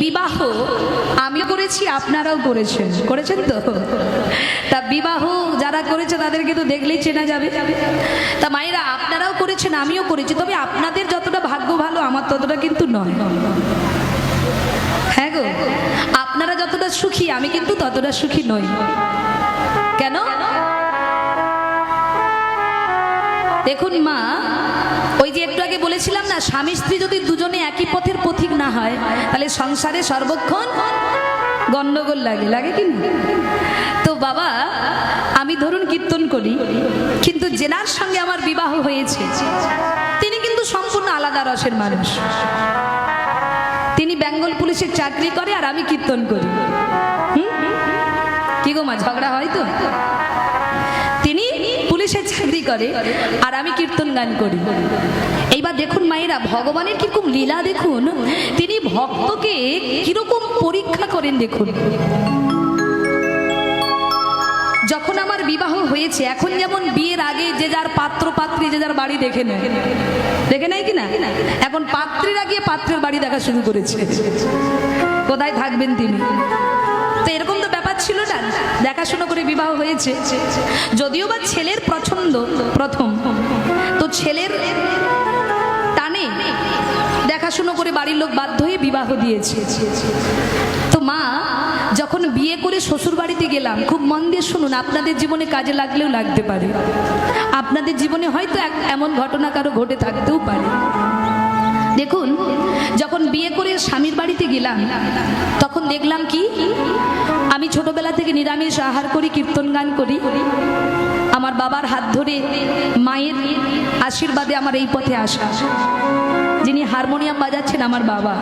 বিবাহ আমিও করেছি, আপনারাও করেছেন, করেছেন তো? তা বিবাহ যারা করেছে তাদেরকে তো দেখলেই চেনা যাবে। তা মায়েরা আপনারাও করেছেন, আমিও করেছি, তবে আপনাদের যতটা ভাগ্য ভালো আমার ততটা কিন্তু নয়। হ্যাঁ গো, আপনারা যতটা সুখী আমি কিন্তু ততটা সুখী নই। কেন? দেখুন মা, ওই যে একটু আগে বলেছিলাম না, স্বামী স্ত্রী যদি দুজনে একই পথের পথিক না হয় তাহলে সংসারে সর্বক্ষণ গন্ডগোল লাগে, লাগে কি না? তো বাবা, আমি ধরুন কীর্তন করি, কিন্তু জেনার সঙ্গে আমার বিবাহ হয়েছে তিনি কিন্তু সম্পূর্ণ আলাদা রসের মানুষ। তিনি বেঙ্গল পুলিশের চাকরি করে আর আমি কীর্তন করি। কি গো মা, ঝগড়া হয় তো? তিনি পুলিশের চাকরি করে আর আমি কীর্তন গান করি। এইবার দেখুন মায়েরা, ভগবানের কিরকম লীলা দেখুন, তিনি ভক্তকে কিরকম পরীক্ষা করেন দেখুন। যখন আমার বিবাহ হয়েছে, এখন যেমন বিয়ের আগে যে যার পাত্র পাত্রী যে যার বাড়ি দেখে নেয়, দেখে নেয় কিনা? এখন পাত্রীরা গিয়ে পাত্রের বাড়ি দেখা শুরু করেছে, কোথায় থাকবেন তিনি। তো এরকম তো ব্যাপার ছিল না, দেখাশোনা করে বিবাহ হয়েছে। যদিও বা ছেলের পছন্দ প্রথম, তো ছেলের টানে দেখাশোনা করে বাড়ির লোক বাধ্য হয়ে বিবাহ দিয়েছে। তো মা, যখন বিয়ে করে শ্বশুর বাড়িতে গেলাম, খুব মন দিয়ে শুনুন, আপনাদের জীবনে কাজে লাগলেও লাগতে পারে, আপনাদের জীবনে হয়তো এমন ঘটনা কারো ঘটে থাকতেও পারে। দেখুন, যখন বিয়ে করে স্বামীর বাড়িতে গেলাম তখন দেখলাম কি, আমি ছোটবেলা থেকে নিরামিষ আহার করি, কীর্তন গান করি। আমার বাবার হাত ধরে মায়ের আশীর্বাদে আমার এই পথে আসা। যিনি হারমোনিয়াম বাজাচ্ছেন আমার বাবা,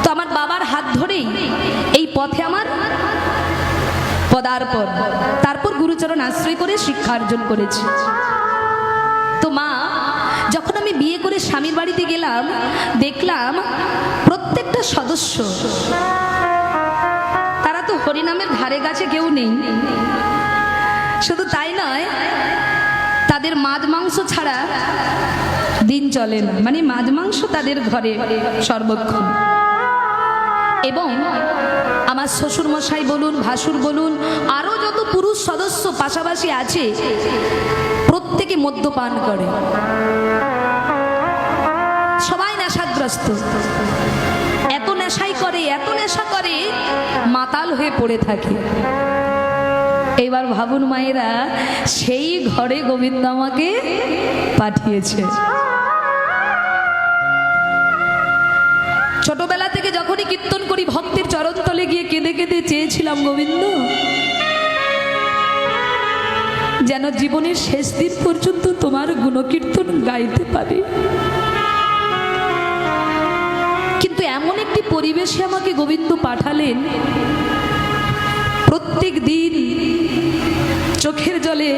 তো আমার বাবার হাত ধরেই এই পথে আমার পদার্পণ। তারপর গুরুচরণ আশ্রয় করে শিক্ষা অর্জন করেছি। তো মা, যখন আমি বিয়ে করে স্বামীর বাড়িতে গেলাম, দেখলাম প্রত্যেকটা সদস্য, তারা তো হরিনামের ধারে কাছে কেউ নেই। শুধু তাই নয়, তাদের মাছ মাংস ছাড়া দিন চলে না, মানে মাছ মাংস তাদের ঘরে সর্বক্ষণ। এবং আমার শ্বশুর মশাই বলুন, ভাসুর বলুন, আরো যত পুরুষ সদস্য পাশাপাশি আছে, প্রত্যেকে মদ্যপান করে, সবাই নেশাগ্রস্ত। এত নেশাই করে, এত নেশা করে, মাতাল হয়ে পড়ে থাকে। এবার ভাবুন মায়েরা, সেই ঘরে গোবিন্দ আমাকে পাঠিয়েছে। ছোটবেলা থেকে যখনই কীর্তন করি, ভক্তের চরণতলে গিয়ে কেঁদে কেঁদে চেয়েছিলাম, গোবিন্দ যেন জীবনের শেষ দিন পর্যন্ত তোমার গুণকীর্তন গাইতে পারি। কিন্তু এমন একটি পরিবেশে আমাকে গোবিন্দ পাঠালেন, প্রত্যেক দিন চোখের জলে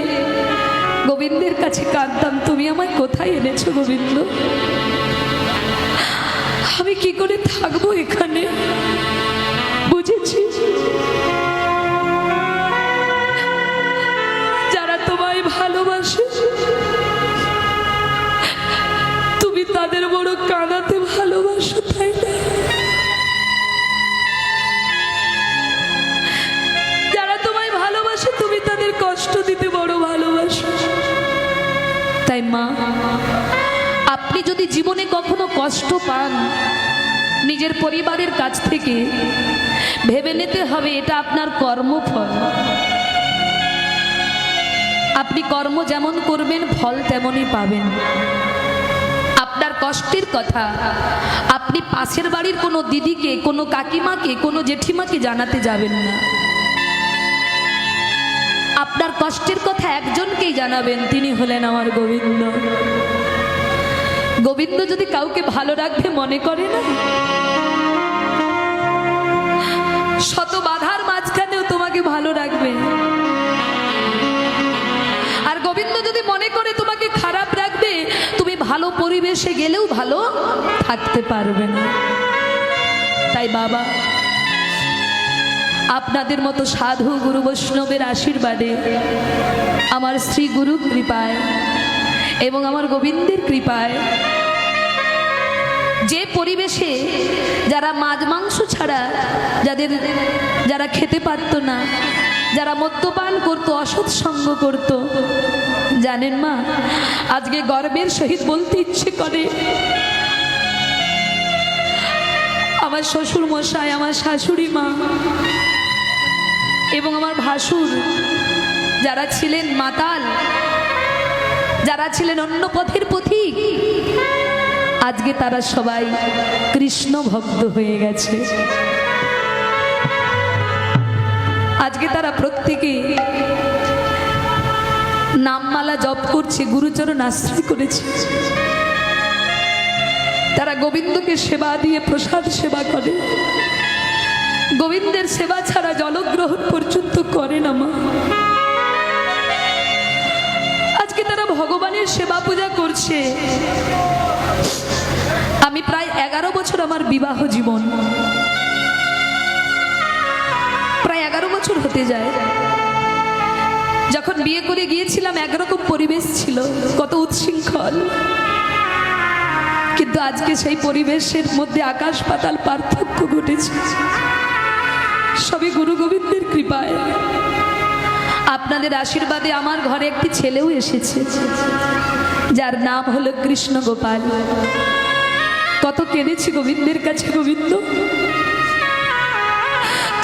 গোবিন্দের কাছে কাঁদতাম, তুমি আমায় কোথায় এনেছো গোবিন্দ? আমি কি করে থাকবো এখানে? বুঝেছি, যারা তোমায় ভালোবাসে তুমি তাদের বড় কাঁদাতে ভালোবাসো, তাই না? যারা তোমায় ভালোবাসে তুমি তাদের কষ্ট দিতে বড় ভালোবাসো। তাই মা, আপনি যদি জীবনে কখনো কষ্ট পান নিজের পরিবারের কাছ থেকে, ভেবে নিতে হবে এটা আপনার কর্মফল। আপনি কর্ম যেমন করবেন ফল তেমনই পাবেন। আপনার কষ্টের কথা আপনি পাশের বাড়ির কোনো দিদিকে, কোনো কাকিমাকে, কোনো জেঠিমাকে জানাতে যাবেন না। আপনার কষ্টের কথা একজনকেই জানাবেন, তিনি হলেন আমার গোবিন্দ। গোবিন্দ যদি কাউকে ভালো রাখবে মনে করে না, শত বাধার মাঝখানেও তোমাকে ভালো রাখবে। আর গোবিন্দ যদি মনে করে তোমাকে খারাপ রাখবে, তুমি ভালো পরিবেশে গেলেও ভালো থাকতে পারবে না। তাই বাবা, আপনাদের মতো সাধু গুরু বৈষ্ণবের আশীর্বাদে, আমার শ্রী গুরু কৃপায় এবং আমার গোবিন্দের কৃপায় যে পরিবেশে যারা মাছ মাংস ছাড়া যারা খেতে পারত না, যারা মদ্যপান করতো, অসৎ সঙ্গ করত, জানেন মা, আজকে গর্বের সহিত বলতে ইচ্ছে করে আমার শ্বশুর মশাই, আমার শাশুড়ি মা এবং আমার ভাসুর যারা ছিলেন মাতাল, যারা ছিলেন অন্য পথের পথিক, আজকে তারা সবাই কৃষ্ণ ভক্ত হয়ে গেছে। আজকে তারা প্রত্যেকে নামমালা জপ করছে, গুরুচরণ আশ্রয় করেছে। তারা গোবিন্দকে সেবা দিয়ে প্রসাদ সেবা করে, গোবিন্দের সেবা ছাড়া জলগ্রহণ পর্যন্ত করে না মা। আজকে তারা ভগবানের সেবা পূজা করছে। আমি প্রায় 11 বছর আমার বিবাহ জীবন, প্রায় 11 বছর হতে যায়। যখন বিয়ে করে গিয়েছিলাম একরকম পরিবেশ ছিল, কত উচ্ছৃঙ্খল, কিন্তু আজকে সেই পরিবেশের মধ্যে আকাশ পাতাল পার্থক্য ঘটেছে, সবই গুরু গোবিন্দের কৃপায়। আপনাদের আশীর্বাদে আমার ঘরে একটি ছেলেও এসেছে, যার নাম হলো কৃষ্ণ গোপাল। কত কেঁদেছি গোবিন্দের কাছে, গোবিন্দ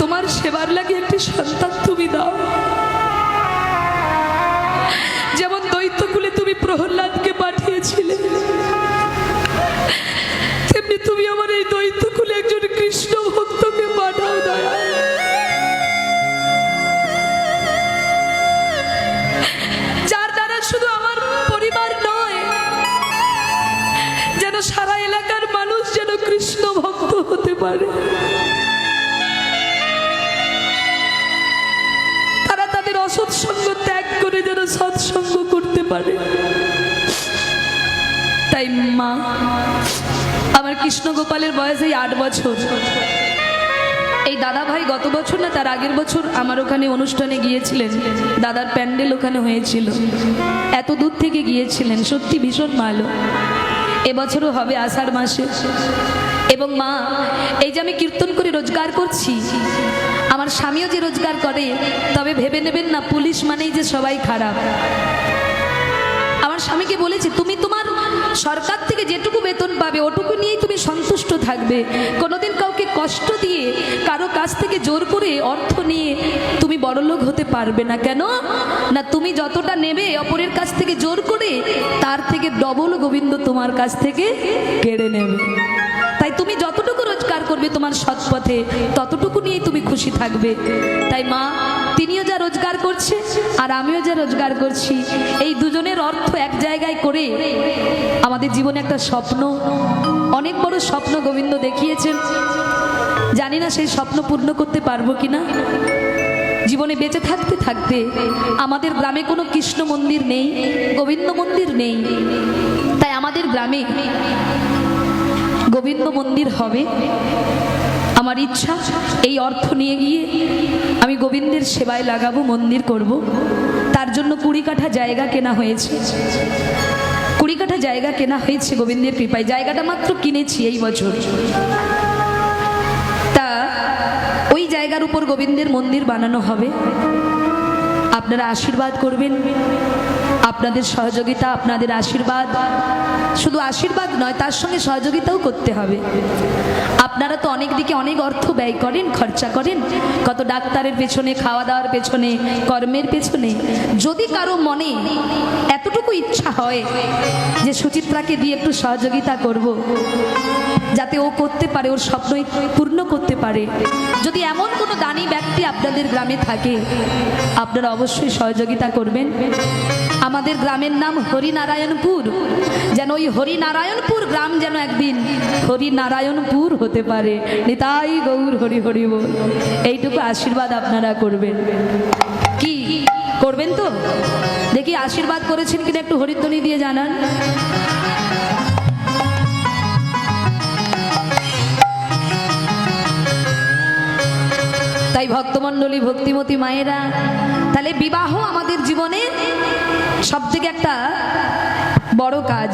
তোমার সেবার লাগে একটি সন্তান তুমি দাও। যেমন দৈত্যকুলে তুমি প্রহ্লাদকে পাঠিয়েছিলে, তেমনি তুমি আমার এই দৈত্যকুলে একজন কৃষ্ণ ভক্তকে পাঠাও দয়া। যার দ্বারা শুধু আমার পরিবার নয়, যেন সারা এলাকার মানুষ যেন কৃষ্ণ ভক্ত হতে পারে। তারা তাদের অসৎসঙ্গ ত্যাগ করে যেন সৎসঙ্গ করতে পারে। তাই মা, আমার কৃষ্ণ গোপালের বয়স এই 8 বছর। এই দাদা ভাই গত বছর না তার আগের বছর আমার ওখানে অনুষ্ঠানে গিয়েছিলেন, দাদার প্যান্ডেল ওখানে হয়েছিল, এত দূর থেকে গিয়েছিলেন, সত্যি ভীষণ ভালো। এবছরও হবে আষাঢ় মাসে। এবং মা, এই যে আমি কীর্তন করে রোজগার করছি, আমার স্বামীও যে রোজগার করে, তবে ভেবে নেবেন না পুলিশ মানেই যে সবাই খারাপ। আমার স্বামীকে বলেছি, তুমি তোমার সরকার থেকে যেটুকু বেতন পাবে ওটুকু নিয়েই তুমি সন্তুষ্ট থাকবে। কোনোদিন কাউকে কষ্ট দিয়ে, কারো কাছ থেকে জোর করে অর্থ নিয়ে তুমি বড়লোক হতে পারবে না। কেন না, তুমি যতটা নেবে অপরের কাছ থেকে জোর করে, তার থেকে ডবল গোবিন্দ তোমার কাছ থেকে কেড়ে নেবে। তাই তুমি যতটুকু রোজগার করবে তোমার সৎ পথে, ততটুকু নিয়েই তুমি খুশি থাকবে। তাই মা, তিনিও যা রোজগার করছে আর আমিও যা রোজগার করছি, এই দুজনের অর্থ এক জায়গায় করে আমাদের জীবনে একটা স্বপ্ন, অনেক বড় স্বপ্ন গোবিন্দ দেখিয়েছেন। জানি না সেই স্বপ্ন পূর্ণ করতে পারবো কিনা। জীবনে বেঁচে থাকতে থাকতে আমাদের গ্রামে কোনো কৃষ্ণ মন্দির নেই, গোবিন্দ মন্দির নেই। তাই আমাদের গ্রামে গোবিন্দ মন্দির হবে। আমার ইচ্ছা এই অর্থ নিয়ে গিয়ে আমি গোবিন্দের সেবায় লাগাবো, মন্দির করব। তার জন্য 20 কাঠা জায়গা কেনা হয়েছে, 20 কাঠা জায়গা কেনা হয়েছে গোবিন্দের কৃপায়। জায়গাটা মাত্র কিনেছি এই বছর। তা ওই জায়গার উপর গোবিন্দের মন্দির বানানো হবে। আপনারা আশীর্বাদ করবেন, আপনাদের সহযোগিতা, আপনাদের আশীর্বাদ, শুধু আশীর্বাদ নয়, তার সঙ্গে সহযোগিতাও করতে হবে। আপনারা তো অনেক দিকে অনেক অর্থ ব্যয় করেন, খরচা করেন, কত ডাক্তারের পেছনে, খাওয়া দাওয়ার পেছনে, কর্মের পেছনে। যদি কারো মনে এতটুকু ইচ্ছা হয় যে সুচিত্রাকে দিয়ে একটু সহযোগিতা করব, যাতে ও করতে পারে, ওর স্বপ্ন পূর্ণ করতে পারে, যদি এমন কোনো দানী ব্যক্তি আপনাদের গ্রামে থাকে, আপনারা অবশ্যই সহযোগিতা করবেন। আমাদের গ্রামের নাম হরিনারায়ণপুর, যেন ওই হরিনারায়ণপুর গ্রাম যেন একদিন হরিনারায়ণপুর হতে পারে। নিতাই গৌর হরি হরি বল। এইটুকু আশীর্বাদ আপনারা করবেন। কি করবেন তো? দেখি আশীর্বাদ করেছেন কিনা একটু হরিধ্বনি দিয়ে জানান। তাই ভক্তমণ্ডলী, ভক্তিমতী মায়েরা, তাহলে বিবাহ আমাদের জীবনে সবথেকে একটা বড় কাজ।